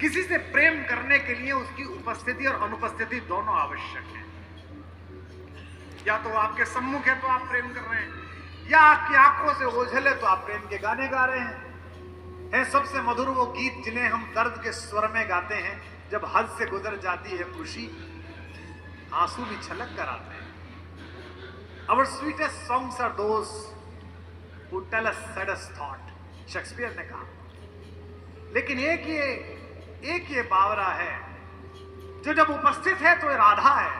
किसी से प्रेम करने के लिए उसकी उपस्थिति और अनुपस्थिति दोनों आवश्यक है। या तो आपके सम्मुख है तो आप प्रेम कर रहे हैं, या आपकी आंखों से ओझल है तो आप प्रेम के गाने गा रहे हैं। सबसे मधुर वो गीत जिन्हें हम दर्द के स्वर में गाते हैं, जब हद से गुजर जाती है खुशी, आंसू भी छलक कर आते हैं। Our sweetest songs are those who tell us saddest thought, Shakespeare ने कहा। लेकिन एक ये बावरा है जो जब उपस्थित है तो राधा है,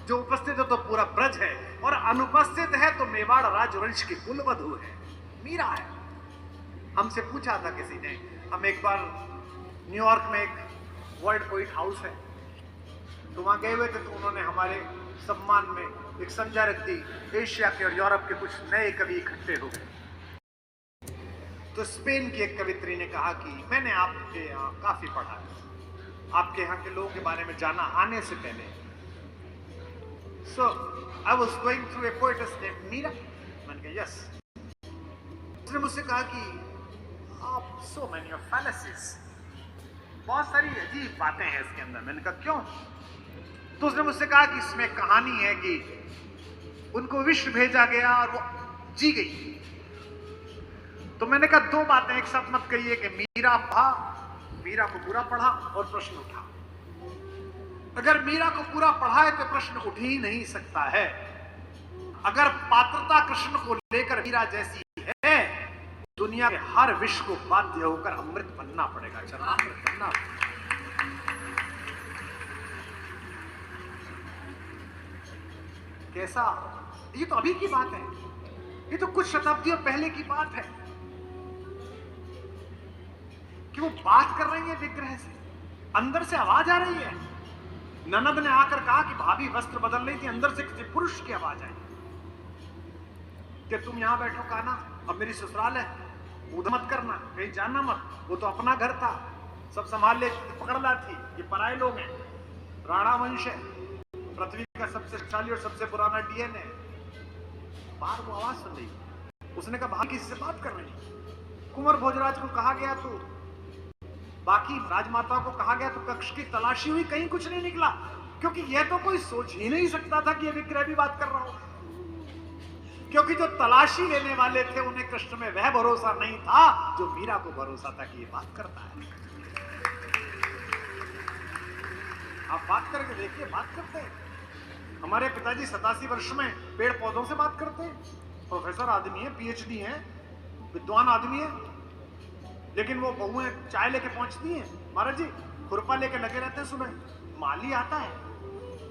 जो उपस्थित है तो पूरा ब्रज है, और अनुपस्थित है तो मेवाड़ राजवंश की कुलवधू है, मीरा है। हमसे पूछा था किसी ने, हम एक बार न्यूयॉर्क में एक वर्ल्ड पोइट हाउस है, तो वहां गए हुए थे, तो उन्होंने हमारे सम्मान में एक संध्या रख दी। एशिया के और यूरोप के कुछ नए कवि इकट्ठे हो गए। तो स्पेन की एक कवित्री ने कहा कि मैंने आपके यहाँ काफी पढ़ा है, आपके यहाँ के लोगों के बारे में जाना आने से पहले। So I was going through a poet's name Meera. मैंने कहा यस। उसने मुझसे कहा कि आप सो मैनी ऑफ फैलेसीज, बहुत सारी अजीब बातें हैं इसके अंदर। मैंने कहा क्यों? तो उसने मुझसे कहा कि इसमें कहानी है कि उनको विश्व भेजा गया और वो जी गई। तो मैंने कहा दो बातें एक साथ मत कहिए कि मीरा को पूरा पढ़ा और प्रश्न उठा। अगर मीरा को पूरा पढ़ा है तो प्रश्न उठ ही नहीं सकता है। अगर पात्रता कृष्ण को लेकर मीरा जैसी है, दुनिया के हर विश्व को बाध्य होकर अमृत बनना पड़ेगा, चरणामृत बनना पड़ेगा। कैसा? ये तो अभी की बात है, ये तो कुछ शताब्दियों पहले की बात है कि वो बात कर रही है विग्रह से, अंदर से आवाज आ रही है। ननद ने आकर कहा कि भाभी वस्त्र बदल रही थी, अंदर से किसी पुरुष की आवाज आई कि तुम यहां बैठो काना, अब मेरी ससुराल है, उधर मत करना, कहीं जाना मत। वो तो अपना घर था, सब संभाल ले, पकड़ ला थी, ये पराये लोग हैं, राणा वंश है, पृथ्वी का सबसे शक्तिशाली और सबसे पुराना डीएनए। बाहर वो आवाज सुन रही, उसने कहा भाभी किसी से बात कर रही। कुंवर भोजराज को कहा गया, तो बाकी राजमाताओं को कहा गया, तो कक्ष की तलाशी हुई, कहीं कुछ नहीं निकला, क्योंकि यह तो कोई सोच ही नहीं सकता था कि यह विग्रह भी बात कर रहा हो। क्योंकि जो तलाशी लेने वाले थे उन्हें कृष्ण में वह भरोसा नहीं था जो मीरा को भरोसा था कि ये बात करता है। आप बात करके देखिए, बात करते हैं। हमारे पिताजी 87 वर्ष में पेड़ पौधों से बात करते हैं, प्रोफेसर आदमी है, पीएचडी है, विद्वान आदमी है, लेकिन वो बहुएं चाय लेके पहुंचती हैं, महाराज जी खुरपा लेके लगे रहते हैं, सुबह माली आता है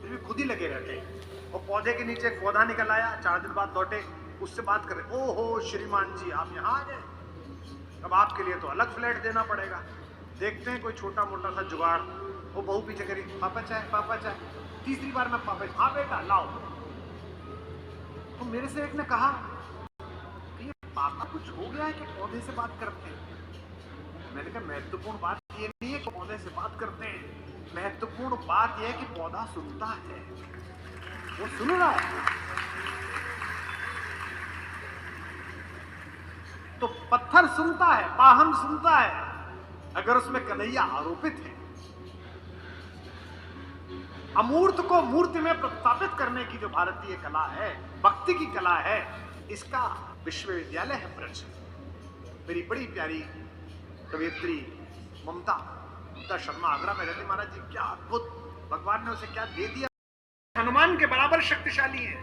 फिर भी खुद ही लगे रहते हैं। और पौधे के नीचे एक पौधा निकल आया, 4 दिन बाद लौटे, उससे बात करें, ओहो श्रीमान जी आप यहाँ आ गए, अब आपके लिए तो अलग फ्लैट देना पड़ेगा। देखते हैं कोई छोटा मोटा सा जुगाड़। वो बहू पीछे करी, पापा चाय, पापा चाय। तीसरी बार में पापा, हाँ बेटा लाओ। तो मेरे से एक ने कहा कि ये पापा कुछ हो गया है कि पौधे से बात करते हैं। मैंने कहा महत्वपूर्ण बात ये नहीं है कि पौधे से बात करते हैं, महत्वपूर्ण बात यह है कि पौधा सुनता है, वो सुन रहा है। तो पत्थर सुनता है, वाहन सुनता है, अगर उसमें कन्हैया आरोपित है। अमूर्त को मूर्ति में प्रतिस्थापित करने की जो भारतीय कला है, भक्ति की कला है, इसका विश्वविद्यालय है ब्रज। मेरी बड़ी प्यारी कवियत्री ममता शर्मा आगरा में रहती, महाराज जी क्या अद्भुत, भगवान ने उसे क्या दे दिया, हनुमान के बराबर शक्तिशाली है।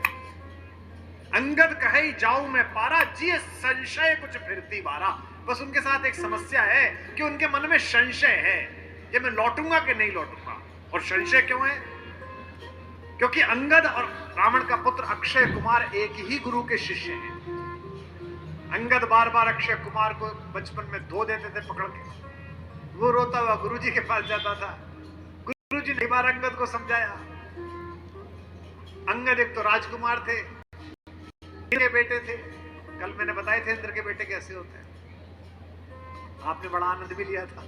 अंगद कहे जाऊं मैं पारा, जी संशय कुछ फिरती बारा। बस उनके साथ एक समस्या है कि उनके मन में संशय है कि मैं लौटूंगा कि नहीं लौटूंगा। और संशय क्यों है? क्योंकि अंगद और रावण का पुत्र अक्षय कुमार एक ही गुरु के शिष्य हैं। अंगद बार बार अक्षय कुमार को बचपन में धो देते थे पकड़ के, वो रोता हुआ गुरुजी के पास जाता था। गुरुजी ने बार अंगद को समझाया। अंगद एक तो राजकुमार थे, इंद्र के बेटे थे, कल मैंने बताए थे इंद्र के बेटे कैसे होते हैं, आपने बड़ा आनंद भी लिया था।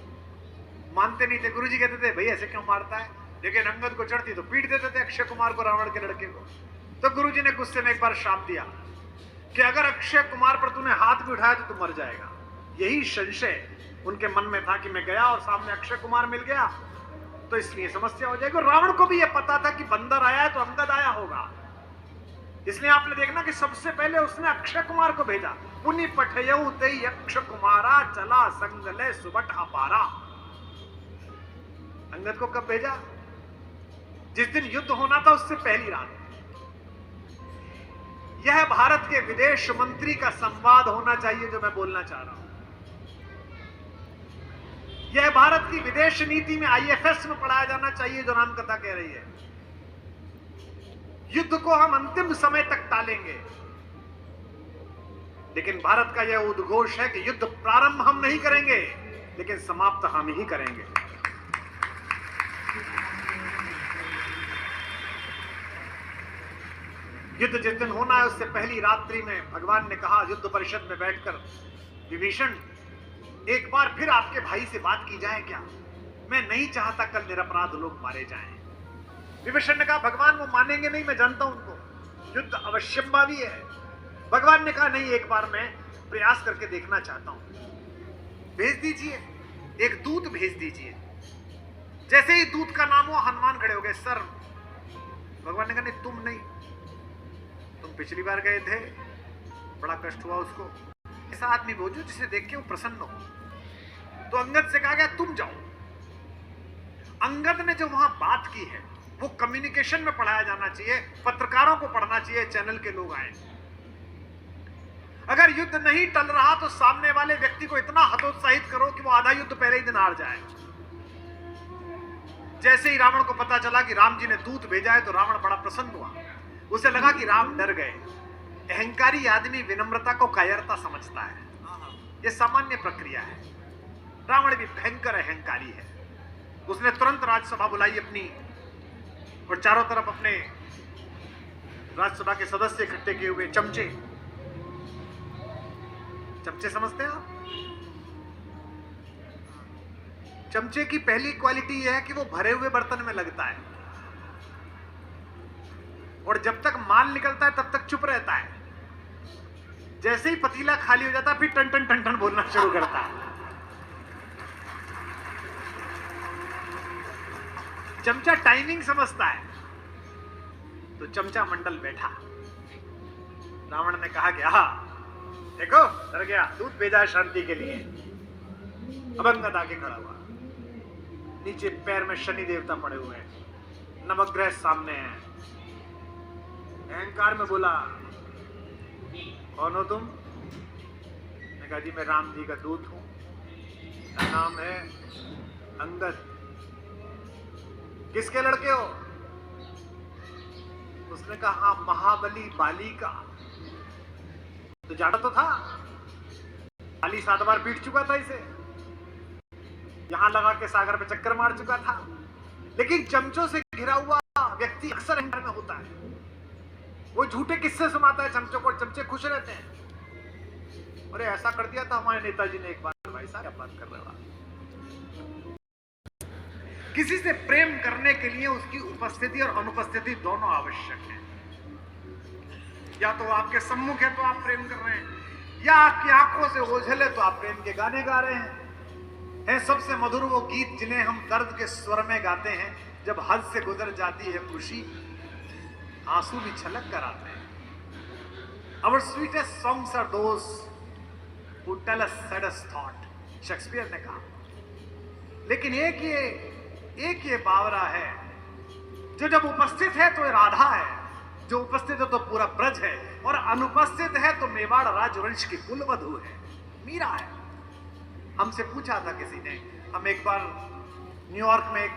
मानते नहीं थे, गुरुजी कहते थे भाई ऐसे क्यों मारता है, लेकिन अंगद को चढ़ती तो पीट देते थे अक्षय कुमार को, रावण के लड़के को। तो गुरुजी ने गुस्से में एक बार श्राप दिया कि अगर अक्षय कुमार पर तूने हाथ भी उठाया तो तू मर जाएगा। यही संशय उनके मन में था कि मैं गया और सामने अक्षय कुमार मिल गया तो इसलिए समस्या हो जाएगी। रावण को भी यह पता था कि बंदर आया है तो अंगद आया होगा, इसलिए आपने देखना कि सबसे पहले उसने अक्षय कुमार को भेजा। पुनि पठयऊ तेई अक्षय कुमारा चला संगले सुबट अपारा। अंगद को कब भेजा? जिस दिन युद्ध होना था उससे पहली रात। यह भारत के विदेश मंत्री का संवाद होना चाहिए जो मैं बोलना चाह रहा हूं। यह भारत की विदेश नीति में आईएफएस में पढ़ाया जाना चाहिए जो रामकथा कह रही है। युद्ध को हम अंतिम समय तक टालेंगे, लेकिन भारत का यह उद्घोष है कि युद्ध प्रारंभ हम नहीं करेंगे लेकिन समाप्त हम ही करेंगे। युद्ध जिस दिन होना है उससे पहली रात्रि में भगवान ने कहा युद्ध परिषद में बैठकर, विभीषण एक बार फिर आपके भाई से बात की जाए क्या? मैं नहीं चाहता कल निरपराध लोग मारे जाएं। विभीषण ने कहा भगवान वो मानेंगे नहीं, मैं जानता हूं उनको, युद्ध अवश्यंभावी है। भगवान ने कहा नहीं, एक बार मैं प्रयास करके देखना चाहता हूं। भेज दीजिए, एक दूत भेज दीजिए। जैसे ही दूत का नाम हुआ हनुमान खड़े हो गए। सर, भगवान ने कहा नहीं, तुम नहीं, तुम पिछली बार गए थे, बड़ा कष्ट हुआ उसको, ऐसा आदमी भेजो जिसे देख के वो प्रसन्न हो। तो अंगद से कहा गया तुम जाओ। अंगद ने जो वहां बात की है वो कम्युनिकेशन में पढ़ाया जाना चाहिए, पत्रकारों को पढ़ना चाहिए, चैनल के लोग आए। अगर युद्ध नहीं टल रहा तो सामने वाले व्यक्ति को इतना हतोत्साहित करो कि वो आधा युद्ध पहले ही दिन हार जाए। जैसे ही रावण को पता चला कि राम जी ने दूत भेजा है तो रावण बड़ा प्रसन्न हुआ। उसे लगा कि राम डर गए। अहंकारी आदमी विनम्रता को कायरता समझता है, यह सामान्य प्रक्रिया है। रावण भी भयंकर अहंकारी है। उसने तुरंत राज्यसभा बुलाई अपनी और चारों तरफ अपने राज्यसभा के सदस्य इकट्ठे किए हुए। चमचे, चमचे समझते हैं आप? चमचे की पहली क्वालिटी यह है कि वो भरे हुए बर्तन में लगता है और जब तक माल निकलता है तब तक चुप रहता है। जैसे ही पतीला खाली हो जाता है फिर टन टन टन टन बोलना शुरू करता है। चमचा टाइमिंग समझता है। तो चमचा मंडल बैठा। रावण ने कहा कि देखो डर गया, दूध भेजा शांति के लिए। अब अंगद आके खड़ा हुआ, नीचे पैर में शनि देवता पड़े हुए हैं, नवग्रह सामने हैं। अहंकार में बोला कौन हो तुम? मैं कहा जी मैं राम जी का दूत हूं, मेरा नाम है अंगद। किसके लड़के हो? उसने कहा हाँ, महाबली बाली का। तो जाना तो था, बाली 7 बार पीट चुका था इसे, यहां लगा के सागर पे चक्कर मार चुका था। लेकिन चमचों से घिरा हुआ व्यक्ति अक्सर अहंकार में होता है। वो झूठे किस्से सुनाता है चमचों को, चमचे खुश रहते हैं। अरे ऐसा कर दिया था हमारे नेताजी ने एक बार। भाई साहब क्या बात कर रहे हो? किसी से प्रेम करने के लिए उसकी उपस्थिति और अनुपस्थिति दोनों आवश्यक है। या तो आपके सम्मुख है तो आप प्रेम कर रहे हैं, या आपकी आंखों से ओझल है तो आप प्रेम के गाने गा रहे हैं। सबसे मधुर वो गीत जिन्हें हम दर्द के स्वर में गाते हैं, जब हद से गुजर जाती है खुशी, आंसू भी छलक कर आते हैं। Our sweetest songs are those who tell us saddest thought, Shakespeare ने कहा। लेकिन एक ये बावरा है जो जब उपस्थित है तो राधा है, जो उपस्थित है तो पूरा ब्रज है, और अनुपस्थित है तो मेवाड़ राजवंश की कुलवधू है, मीरा है। हमसे पूछा था किसी ने, हम एक बार न्यूयॉर्क में एक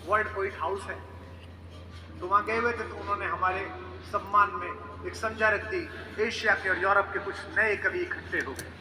वर्ल्ड पोइट हाउस है तो वहां गए हुए थे, तो उन्होंने हमारे सम्मान में एक संध्या रख दी। एशिया के और यूरोप के कुछ नए कवि इकट्ठे हो गए।